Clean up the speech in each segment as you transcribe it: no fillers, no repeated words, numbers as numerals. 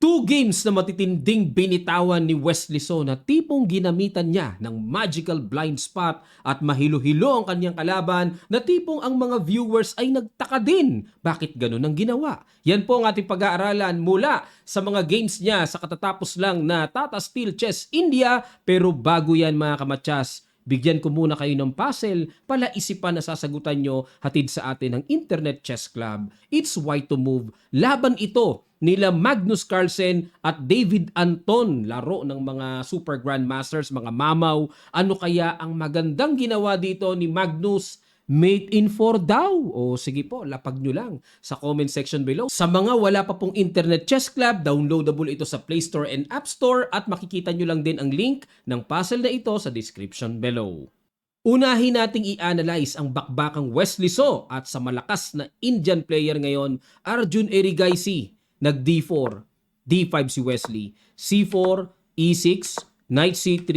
Two games na matitinding binitawan ni Wesley So na tipong ginamitan niya ng magical blind spot at mahilo-hilo ang kanyang kalaban na tipong ang mga viewers ay nagtaka din. Bakit ganun ang ginawa? Yan po ang ating pag-aaralan mula sa mga games niya sa katatapos lang na Tata Steel Chess India. Pero bago yan mga kamatsas, bigyan ko muna kayo ng puzzle, palaisipan na sasagutan nyo hatid sa atin ng Internet Chess Club. It's Why to Move. Laban ito nila Magnus Carlsen at David Anton, laro ng mga Super Grandmasters, mga mamaw. Ano kaya ang magandang ginawa dito ni Magnus? Mate in 4 daw. O sige po, lapag nyo lang sa comment section below. Sa mga wala pa pong Internet Chess Club, downloadable ito sa Play Store and App Store at makikita nyo lang din ang link ng puzzle na ito sa description below. Unahin nating i-analyze ang bakbakang Wesley So at sa malakas na Indian player ngayon, Arjun Erigaisi. Nag-D4, D5 si Wesley, C4, E6, Knight C3,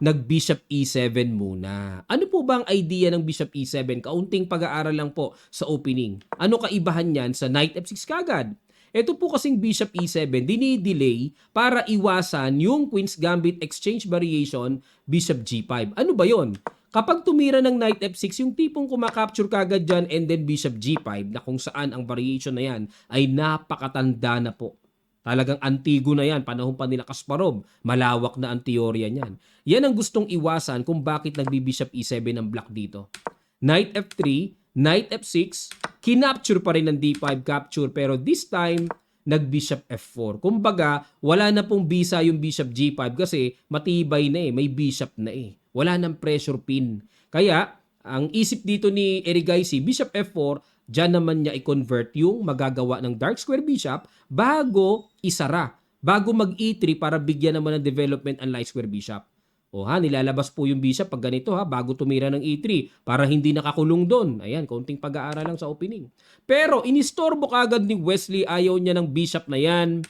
nag-Bishop E7 muna. Ano po ba ang idea ng Bishop E7? Kaunting pag-aaral lang po sa opening. Ano kaibahan niyan sa Knight F6 kagad? Ito po kasing Bishop E7, dinidelay para iwasan yung Queen's Gambit Exchange Variation, Bishop G5. Ano ba yon? Kapag tumira ng Knight F6, yung tipong kumakapture kagad dyan and then Bishop G5 na kung saan ang variation na yan ay napakatanda na po. Talagang antigo na yan, panahon pa nila Kasparov. Malawak na ang teorya niyan. Yan ang gustong iwasan kung bakit nagbi-Bishop E7 ang black dito. Knight F3, Knight F6, kinapture pa rin ng D5 capture pero this time nag-Bishop F4. Kumbaga, wala na pong bisa yung Bishop G5 kasi matibay na may Bishop na Wala nang pressure pin. Kaya, ang isip dito ni Erigaisi, Bishop F4, dyan naman niya i-convert yung magagawa ng dark square bishop bago isara. Bago mag-E3 para bigyan naman ng development ang light square bishop. Nilalabas po yung bishop pag ganito bago tumira ng E3 para hindi nakakulong doon. Ayan, konting pag-aaral lang sa opening. Pero inistorbo kagad ni Wesley, ayaw niya ng bishop na yan.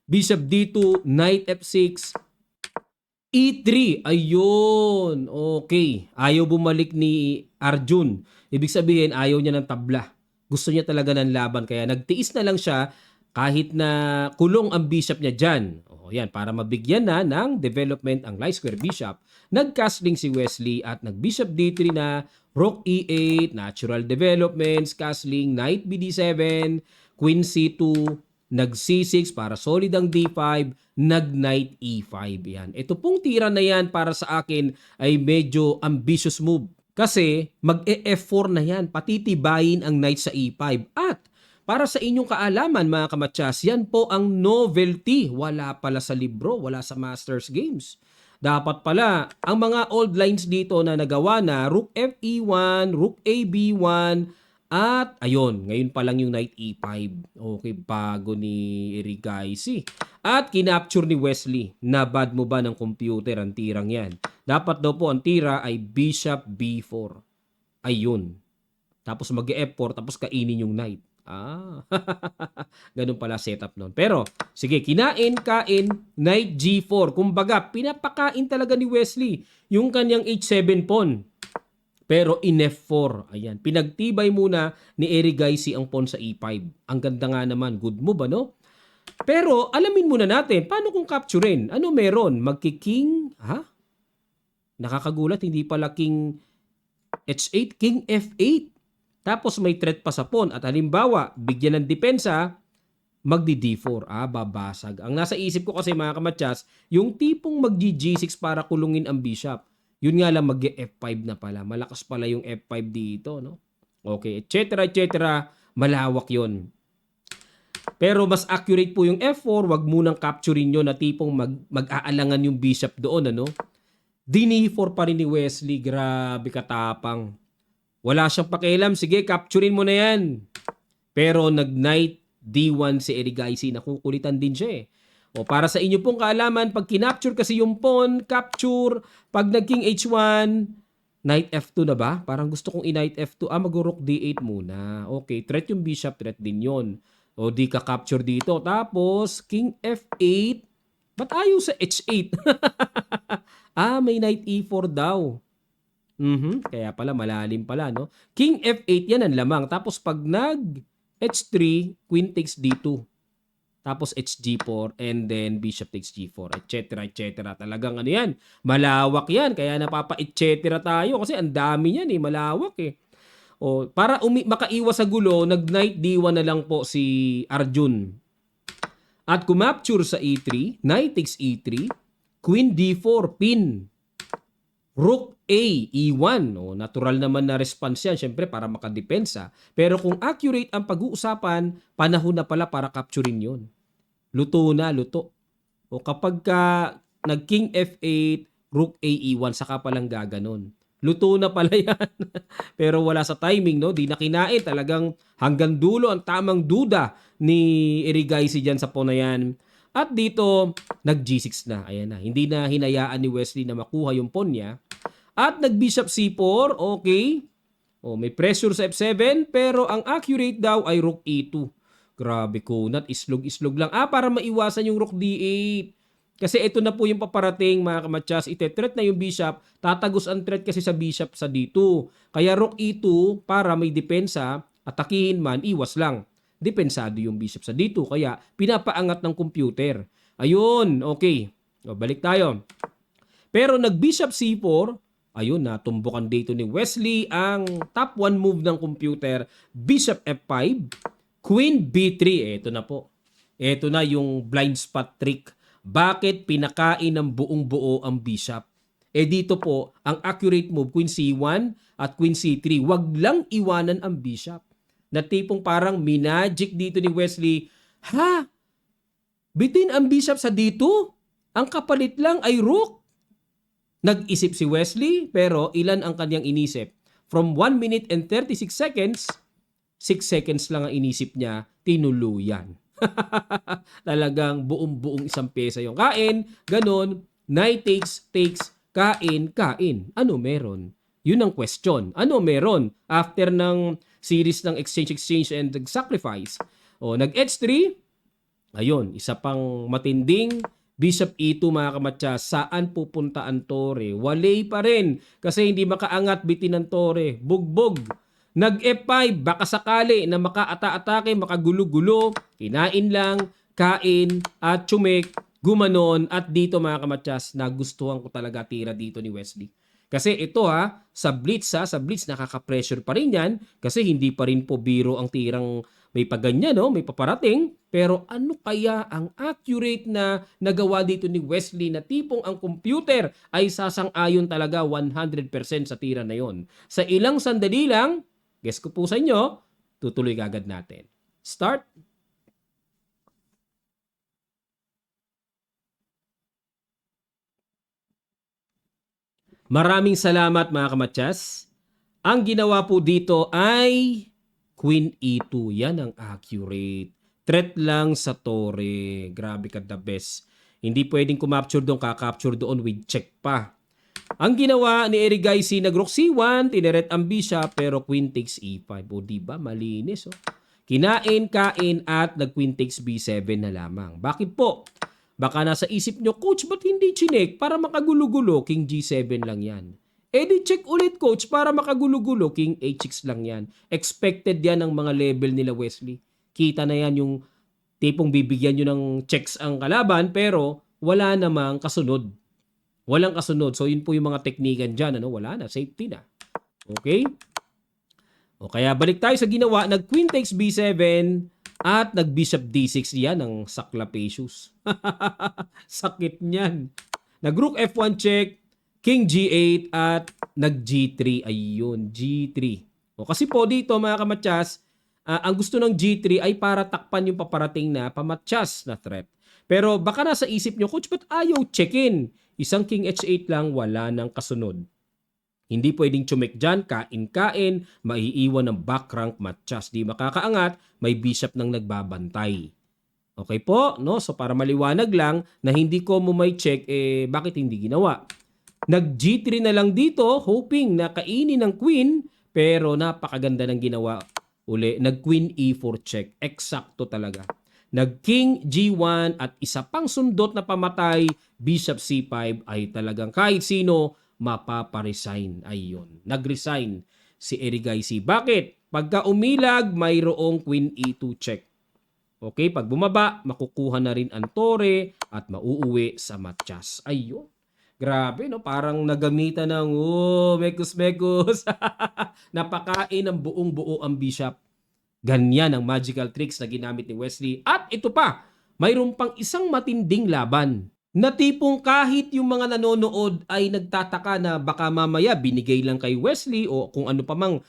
Bishop D2, Knight F6, E3. Ayun. Okay. Ayaw bumalik ni Arjun. Ibig sabihin, ayaw niya ng tabla. Gusto niya talaga ng laban. Kaya nagtiis na lang siya kahit na kulong ang bishop niya dyan. Yan, para mabigyan na ng development ang light square bishop. Nag-castling si Wesley at nag-bishop D3 na, rook E8, natural developments, castling, knight BD7, queen C2, nag-C6 para solid ang D5, nag-knight E5. Yan. Ito pong tira na yan para sa akin ay medyo ambitious move. Kasi mag-E4 na yan, patitibayin ang knight sa E5. At para sa inyong kaalaman mga kamatsas, yan po ang novelty. Wala pala sa libro, wala sa Masters Games. Dapat pala, ang mga old lines dito na nagawa na, Rook FE1, Rook AB1, at ayun, ngayon pa lang yung Knight E5. Okay, bago ni Erigaisi. At kinapture ni Wesley. Nabad mo ba ng computer ang tirang yan? Dapat daw po ang tira ay Bishop B4. Ayun. Tapos mag-F4, tapos kainin yung Knight. Ganun pala setup nun. Pero, sige, kain, Knight G4. Kumbaga, pinapakain talaga ni Wesley yung kanyang H7 pawn. Pero in F4, ayan, pinagtibay muna ni Erigaisi ang pawn sa E5. Ang ganda nga naman, good move, ano? Pero, alamin muna natin, paano kung capturein? Ano meron? Magki-king, Nakakagulat, hindi pala king H8, king F8. Tapos may threat pa sa pawn at halimbawa, bigyan ng depensa, magdi-D4. Babasag. Ang nasa isip ko kasi mga kamatsas, yung tipong mag-G6 para kulungin ang bishop. Yun nga lang mag-F5 na pala. Malakas pala yung F5 dito, no? Okay, etc. Malawak yon. Pero mas accurate po yung F4, wag munang capturein nyo na tipong mag-aalangan yung bishop doon, ano? D4 pa rin ni Wesley. Grabe katapang. Wala siyang pakialam. Sige, capturein mo na yan. Pero nag-knight D1 si Erigaisi. Nakukulitan din siya para sa inyo pong kaalaman, pag kinapture kasi yung pawn, capture. Pag nag-king H1, knight F2 na ba? Parang gusto kong i-knight F2. Mag-rook D8 muna. Okay, threat yung bishop, threat din yon. Di ka capture dito. Tapos, king F8. Ba't ayaw sa H8? May knight E4 daw. Kaya pala, malalim pala, no? King F8, yan ang lamang. Tapos pag nag H3, queen takes D2. tapos HG4, and then bishop takes G4, etc. etc. Talagang ano yan, malawak yan. Kaya napapa-etc. tayo kasi ang dami yan eh, malawak eh. O, para makaiwas sa gulo, nag-knight D1 na lang po si Arjun. At kumapture sa E3, knight takes E3, queen D4, pin. Rook A, E1. O, natural naman na response yan, syempre para makadepensa. Pero kung accurate ang pag-uusapan, panahon na pala para capturein yon. Luto na, luto. O kapag ka nag-king F8, rook A, E1, saka palang gaganon. Luto na pala yan. Pero wala sa timing, no? Di na kinain. Talagang hanggang dulo ang tamang duda ni Erigaisi dyan sa pawn na yan. At dito, nag-G6 na. Ayan na. Hindi na hinayaan ni Wesley na makuha yung pawn niya. At nag-bishop C4. Okay. O, may pressure sa F7. Pero ang accurate daw ay rook E2. Grabe ko. Islog-islog lang. Para maiwasan yung rook D8. Kasi ito na po yung paparating mga kamatsas. Ite-threat na yung bishop. Tatagos ang threat kasi sa bishop sa D2. Kaya rook E2 para may depensa. Atakihin man, iwas lang. Depensado yung bishop sa D2. Kaya pinapaangat ng computer. Ayun, okay. O, balik tayo. Pero nag-bishop C4. Ayun, natumbukan dito ni Wesley ang top 1 move ng computer. Bishop F5. Queen B3. Ito na po. Ito na yung blind spot trick. Bakit pinakain ng buong buo ang bishop? Dito po, ang accurate move, Queen C1 at Queen C3. Wag lang iwanan ang bishop. Na tipong parang minagic dito ni Wesley. Ha? Bitin ang bishop sa D2? Ang kapalit lang ay rook. Nag-isip si Wesley, pero ilan ang kanyang inisip? From 1 minute and 36 seconds, 6 seconds lang ang inisip niya, tinuluyan. Talagang buong-buong isang pyesa yung kain. Ganon, knight takes, kain. Ano meron? Yun ang question. Ano meron? After ng series ng exchange and sacrifice. O, nag-H3. Ayun, isa pang matinding bishop E2 mga kamatya. Saan pupunta ang tore? Walay pa rin. Kasi hindi makaangat bitin ng tore. Bugbog. Nag-F5, baka sakali na makaata-atake, makagulo-gulo, kinain lang, kain, at tsumek, gumanon, at dito mga kamatsas, nagustuhan ko talaga tira dito ni Wesley. Kasi ito sa blitz nakaka-pressure pa rin yan, kasi hindi pa rin po biro ang tirang may paganyan, no? May paparating. Pero ano kaya ang accurate na nagawa dito ni Wesley na tipong ang computer ay sasang-ayon talaga 100% sa tira na yon. Sa ilang sandali lang, guess ko po sa inyo, tutuloy agad natin. Start. Maraming salamat mga kamatsas. Ang ginawa po dito ay Queen E2. Yan ang accurate. Threat lang sa tore. Grabe ka, the best. Hindi pwedeng kumapture doon, kakapture doon with check pa. Ang ginawa ni Erigaisi, nag-rook C1, tineret ang bishop, pero queen takes E5. O diba, malinis. Oh. Kinain, kain, at nag-queen takes B7 na lamang. Bakit po? Baka nasa isip nyo, coach, ba't hindi chinek? Para makagulo-gulo, king G7 lang yan. Di check ulit, coach, para makagulo-gulo, king H6 lang yan. Expected yan ng mga level nila Wesley. Kita na yan yung tipong bibigyan nyo ng checks ang kalaban, pero wala namang kasunod. Walang kasunod. So, yun po yung mga teknikan dyan. Wala na. Safety na. Okay? O kaya balik tayo sa ginawa. Nag-queen takes B7 at nag-bishop D6. Yan ang saklapacious. Sakit niyan. Nag-rook F1 check, king G8 at nag-G3. Ayun, G3. O kasi po dito mga kamatsas, ang gusto ng G3 ay para takpan yung paparating na pamatsas na threat. Pero baka nasa isip nyo, coach, ba't ayaw check-in? Isang king H8 lang, wala nang kasunod. Hindi pwedeng tsumek dyan, kain-kain, maiiwan ng back rank matchas. Di makakaangat, may bishop nang nagbabantay. Okay po? No? So para maliwanag lang na hindi ko mo may check, bakit hindi ginawa? Nag-G3 na lang dito, hoping na kainin ng queen, pero napakaganda ng ginawa. Uli, nag-queen E4 check. Eksakto talaga. Nag-king G1 at isa pang sundot na pamatay, bishop C5 ay talagang kahit sino mapaparesign. Ayun, nag-resign si Erigaisi. Bakit? Pagka umilag, mayroong queen E2 check. Okay, pag bumaba, makukuha na rin ang tore at mauuwi sa Matias. Ayun. Grabe, no? Parang nagamitan ng, mekus-mekus. Napakain ng buong-buo ang bishop. Ganyan ang magical tricks na ginamit ni Wesley. At ito pa, mayroon pang isang matinding laban na tipong kahit yung mga nanonood ay nagtataka na baka mamaya binigay lang kay Wesley o kung ano pa mang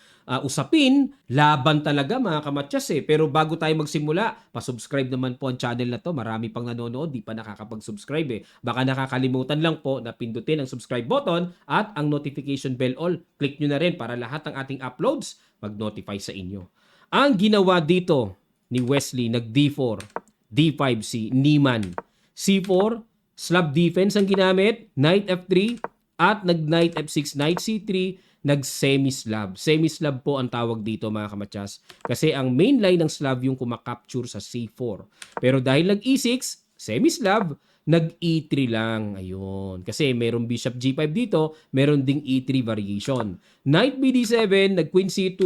usapin, laban talaga mga kamatyas eh. Pero bago tayo magsimula, pasubscribe naman po ang channel na to. Marami pang nanonood, di pa nakakapag-subscribe eh. Baka nakakalimutan lang po na pindutin ang subscribe button at ang notification bell all. Click nyo na rin para lahat ng ating uploads mag-notify sa inyo. Ang ginawa dito ni Wesley, nag D4, D5 si Niemann. C4, slab defense ang ginamit, knight F3, at nag-knight F6, knight C3, nag-semi-slab. Semi-slab po ang tawag dito mga kamatyas. Kasi ang main line ng slab yung kumakapture sa C4. Pero dahil nag-E6, semi-slab, nag-E3 lang. Ayun. Kasi mayroong bishop G5 dito, mayroon ding E3 variation. Knight BD7, nag-queen C2,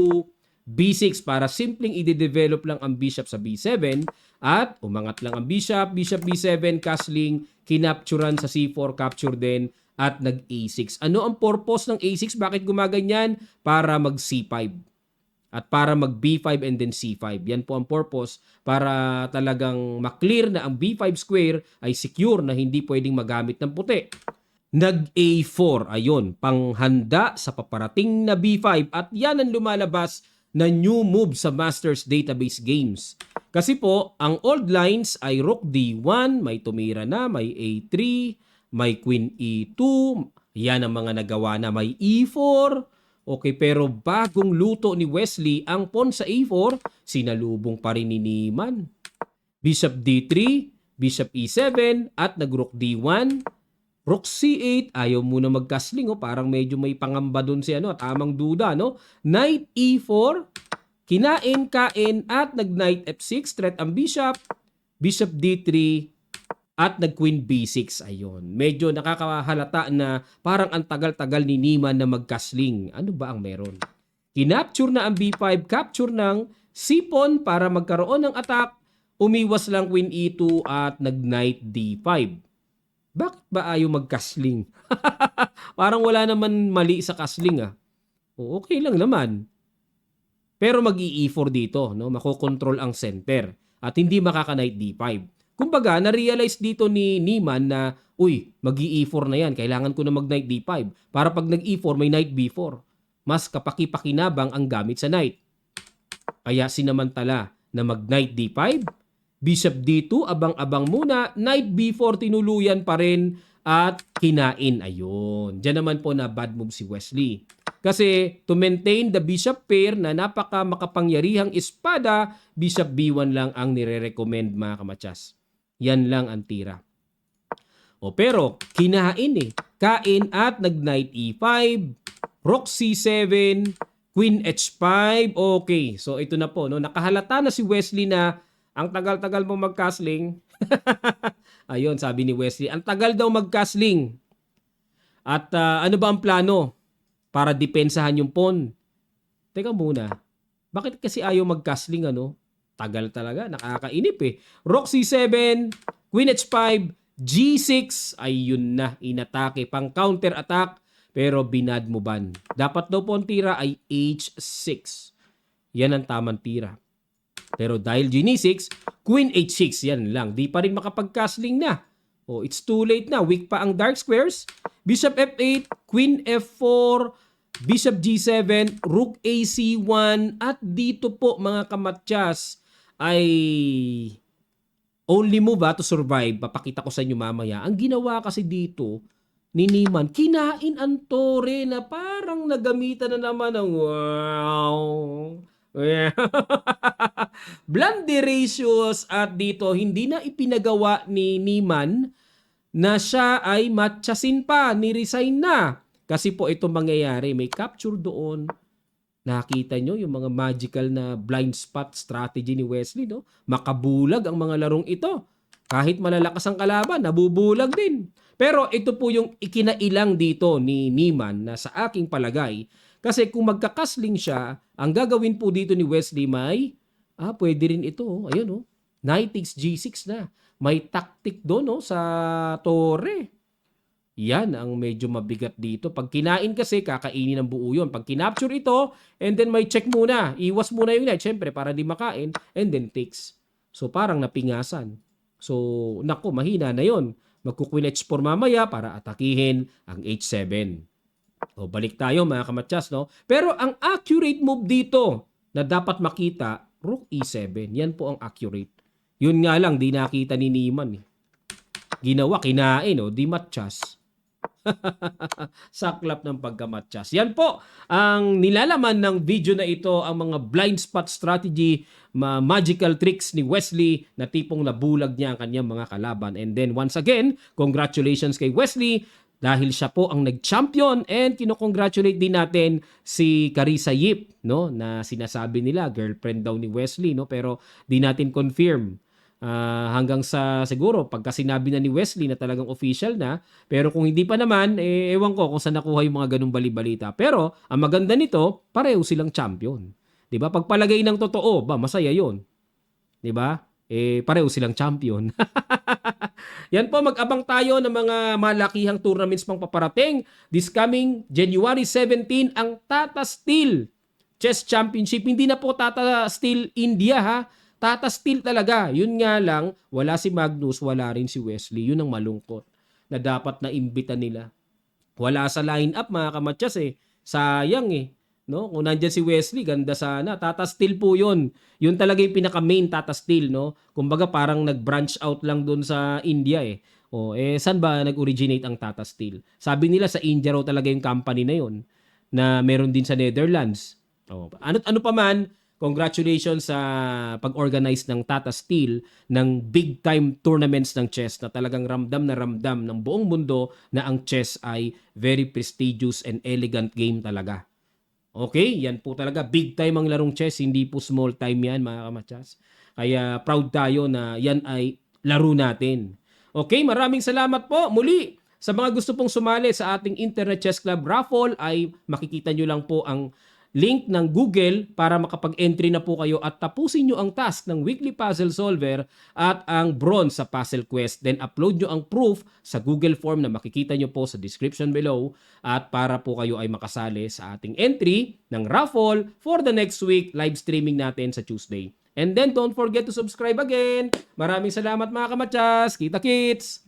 B6 para simpleng i-develop lang ang bishop sa B7 at umangat lang ang bishop, bishop B7, castling, kinapturan sa C4, capture din at nag-A6. Ano ang purpose ng A6? Bakit gumaganyan? Para mag-C5 at para mag-B5 and then C5. Yan po ang purpose para talagang maklear na ang B5 square ay secure na hindi pwedeng magamit ng puti. Nag-A4, ayun, panghanda sa paparating na B5 at yan ang lumalabas na new move sa Masters Database Games. Kasi po, ang old lines ay Rook D1, may tumira na, may A3, may Queen E2, yan ang mga nagawa na, may E4. Okay, pero bagong luto ni Wesley, ang pawn sa A4, sinalubong pa rin ni Niemann. Bishop D3, Bishop E7, at nag-Rook D1, Rook C8, ayaw muna mag-castling, parang medyo may pangamba doon si tamang duda, no? Knight E4, kinain, at nag-Knight F6, threat ang bishop, Bishop D3, at nag-Queen B6, ayun. Medyo nakakahalata na parang ang tagal-tagal ni Niemann na mag-castling. Ano ba ang meron? Kinapture na ang B5, capture ng C-pawn para magkaroon ng attack, umiwas lang Queen E2 at nag-Knight D5. Bakit ba ayaw mag-castling? Parang wala naman mali sa castling Okay lang naman. Pero mag-E4 dito, no? Makokontrol ang center at hindi makaka-knight D5. Kumbaga, na-realize dito ni Niemann na, mag-E4 na yan. Kailangan ko na mag-knight D5 para pag nag-E4 may knight B4. Mas kapaki-pakinabang ang gamit sa knight. Kaya sinamantala na mag-knight D5, Bishop D2, abang-abang muna. Knight B4, tinuluyan pa rin. At kinain. Ayun. Diyan naman po na bad move si Wesley. Kasi to maintain the bishop pair na napaka makapangyarihang espada, Bishop B1 lang ang nire-recommend mga kamatyas. Yan lang ang tira. Pero kinain Kain at nag-Knight E5, Rook C7, Queen H5. Okay. So ito na po. No? Nakahalata na si Wesley na ang tagal-tagal mo mag-castling. Ayun, sabi ni Wesley. Ang tagal daw mag-castling. At ano ba ang plano para depensahan yung pawn? Teka muna. Bakit kasi ayaw mag-castling Tagal talaga. Nakakainip Rook C7, Queen H5, G6. Ayun na. Inatake. Pang counter attack. Pero binadmuban. Dapat daw po ang tira ay H6. Yan ang tamang tira. Pero dahil G6, Queen H6, yan lang. Di pa rin makapag-castling na. It's too late na. Weak pa ang dark squares. Bishop F8, Queen F4, Bishop G7, Rook AC1. At dito po mga kamatyas ay only move to survive. Papakita ko sa inyo mamaya. Ang ginawa kasi dito ni Niemann, kinain ang tore na parang nagamitan na naman ng wow. Blunderacious at dito hindi na ipinagawa ni Niemann na siya ay matyasin pa, ni-resign na. Kasi po ito mangyayari, may capture doon. Nakita nyo yung mga magical na blind spot strategy ni Wesley, no? Makabulag ang mga larong ito. Kahit malalakas ang kalaban, nabubulag din. Pero ito po yung ikinailang dito ni Niemann na sa aking palagay. Kasi kung magkakasling siya, ang gagawin po dito ni Wesley may, pwede rin ito. Ayun Nitix G6 na. May tactic doon no, sa torre. Yan ang medyo mabigat dito. Pag kinain kasi, kakainin ng buo yun. Pag kinapture ito, and then may check muna. Iwas muna yung knight, syempre, para di makain, and then takes. So, parang napingasan. So, naku, mahina na yon. Magkukwin h4 mamaya para atakihin ang h7. O, balik tayo mga kamatsas, no? Pero ang accurate move dito na dapat makita, rook e7. Yan po ang accurate. Yun nga lang, di nakita ni Niemann. Ginawa, kinain, o, di matchas. Saklap ng pagkamatyas. Yan po ang nilalaman ng video na ito, ang mga blind spot strategy, magical tricks ni Wesley na tipong nabulag niya ang kanyang mga kalaban. And then once again, congratulations kay Wesley dahil siya po ang nag-champion, and kinokongratulate din natin si Carissa Yip, no, na sinasabi nila girlfriend daw ni Wesley, no, pero di natin confirm. Hanggang sa siguro pagka sinabi na ni Wesley na talagang official na, pero kung hindi pa naman, ewan ko kung saan nakuha yung mga ganung bali-balita. Pero ang maganda nito, pareho silang champion. 'Di ba? Pagpalagay ng totoo, ba masaya 'yon. 'Di ba? Pareho silang champion. Yan po, mag-abang tayo ng mga malakihang tournaments pang paparating. This coming January 17, ang Tata Steel Chess Championship. Hindi na po Tata Steel India, ha. Tata Steel talaga. Yun nga lang, wala si Magnus, wala rin si Wesley. Yun ang malungkot na dapat na imbita nila. Wala sa line-up mga kamatyas eh. Sayang eh. No? Kung nandyan si Wesley, ganda sana. Tata Steel po yun. Yun talaga yung pinaka-main Tata Steel. No? Kumbaga parang nag-branch out lang doon sa India eh. Saan ba nag-originate ang Tata Steel? Sabi nila sa India raw talaga yung company na yun, na meron din sa Netherlands. Ano pa man, congratulations sa pag-organize ng Tata Steel ng big time tournaments ng chess na talagang ramdam na ramdam ng buong mundo na ang chess ay very prestigious and elegant game talaga. Okay, yan po talaga. Big time ang larong chess, hindi po small time yan mga kamatsas. Kaya proud tayo na yan ay laro natin. Okay, maraming salamat po muli. Sa mga gusto pong sumali sa ating Internet Chess Club raffle ay makikita nyo lang po ang link ng Google para makapag-entry na po kayo at tapusin nyo ang task ng weekly puzzle solver at ang bronze sa puzzle quest. Then upload nyo ang proof sa Google form na makikita nyo po sa description below, at para po kayo ay makasali sa ating entry ng raffle for the next week live streaming natin sa Tuesday. And then don't forget to subscribe again. Maraming salamat mga kamatsas. Kita-kits!